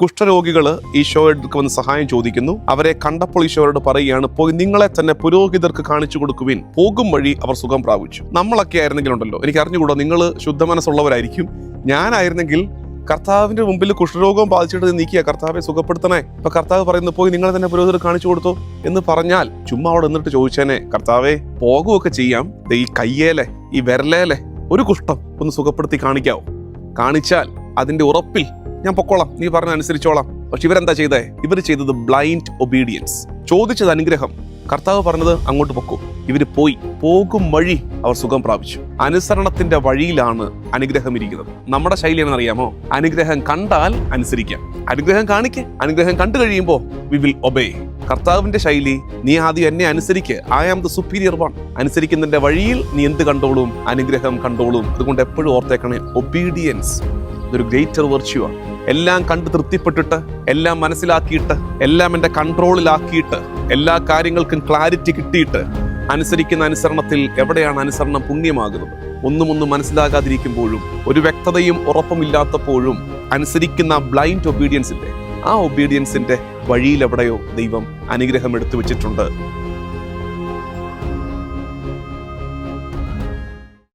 കുഷ്ഠരോഗികൾ ഈശോയുടെ വന്ന് സഹായം ചോദിക്കുന്നു. അവരെ കണ്ടപ്പോൾ ഈശോയോട് പറയുകയാണ്, പോയി നിങ്ങളെ തന്നെ പുരോഹിതർക്ക് കാണിച്ചു കൊടുക്കുവിൻ. പോകും വഴി അവർ സുഖം പ്രാപിച്ചു. നമ്മളൊക്കെ ആയിരുന്നെങ്കിലുണ്ടല്ലോ, എനിക്ക് അറിഞ്ഞുകൂടാ, നിങ്ങൾ ശുദ്ധ മനസ്സുള്ളവരായിരിക്കും. ഞാനായിരുന്നെങ്കിൽ കർത്താവിന്റെ മുമ്പിൽ കുഷ്ഠരോഗം ബാധിച്ചിട്ട് നീക്കിയ കർത്താവെ സുഖപ്പെടുത്തണേ. ഇപ്പൊ കർത്താവ് പറയുന്നു, പോയി നിങ്ങളെ തന്നെ പുരോഹിതർ കാണിച്ചു കൊടുത്തു എന്ന് പറഞ്ഞാൽ ചുമ്മാ അവിടെ നിന്നിട്ട് ചോദിച്ചേനെ, കർത്താവെ പോകുകയൊക്കെ ചെയ്യാം, ഈ കയ്യേലെ ഈ വിരലേലെ ഒരു കുഷ്ഠം ഒന്ന് സുഖപ്പെടുത്തി കാണിക്കാവോ? കാണിച്ചാൽ അതിന്റെ ഉറപ്പിൽ ഞാൻ പൊക്കോളാം, നീ പറഞ്ഞ അനുസരിച്ചോളാം. പക്ഷെ ഇവരെന്താ ചെയ്തേ? ഇവർ ചെയ്തത് ബ്ലൈൻഡ് ഒബീഡിയൻസ്. ചോദിച്ചത് അനുഗ്രഹം, കർത്താവ് പറഞ്ഞത് അങ്ങോട്ട് പൊക്കോ. ഇവര് പോയി, പോകും വഴി അവർ സുഖം പ്രാപിച്ചു. അനുസരണത്തിന്റെ വഴിയിലാണ് അനുഗ്രഹം ഇരിക്കുന്നത്. നമ്മുടെ ശൈലി എന്നറിയാമോ? അനുഗ്രഹം കണ്ടാൽ അനുസരിക്കാം, അനുഗ്രഹം കാണിക്ക്, അനുഗ്രഹം കണ്ടു കഴിയുമ്പോൾ വി വിൽ ഒബേ. കർത്താവിന്റെ ശൈലി, നീ ആദ്യം എന്നെ അനുസരിക്ക്, I am the superior one. അനുസരിക്കുന്നതിന്റെ വഴിയിൽ നീ എന്ത് കണ്ടോളും? അനുഗ്രഹം കണ്ടോളും. അതുകൊണ്ട് എപ്പോഴും ഓർത്തേക്കണേ, ഒബീഡിയൻസ് ഇതൊരു ഗ്രേറ്റർ വെർച്യു ആണ്. എല്ലാം കണ്ട് തൃപ്തിപ്പെട്ടിട്ട്, എല്ലാം മനസ്സിലാക്കിയിട്ട്, എല്ലാം എൻ്റെ കൺട്രോളിലാക്കിയിട്ട്, എല്ലാ കാര്യങ്ങൾക്കും ക്ലാരിറ്റി കിട്ടിയിട്ട് അനുസരിക്കുന്ന അനുസരണത്തിൽ എവിടെയാണ് അനുസരണം പുണ്യമാകുന്നത്? ഒന്നും മനസ്സിലാകാതിരിക്കുമ്പോഴും ഒരു വ്യക്തതയും ഉറപ്പുമില്ലാത്തപ്പോഴും അനുസരിക്കുന്ന ബ്ലൈൻഡ് ഒബീഡിയൻസിന്റെ, ആ ഒബീഡിയൻസിന്റെ വഴിയിൽ എവിടെയോ ദൈവം അനുഗ്രഹം എടുത്തു വെച്ചിട്ടുണ്ട്.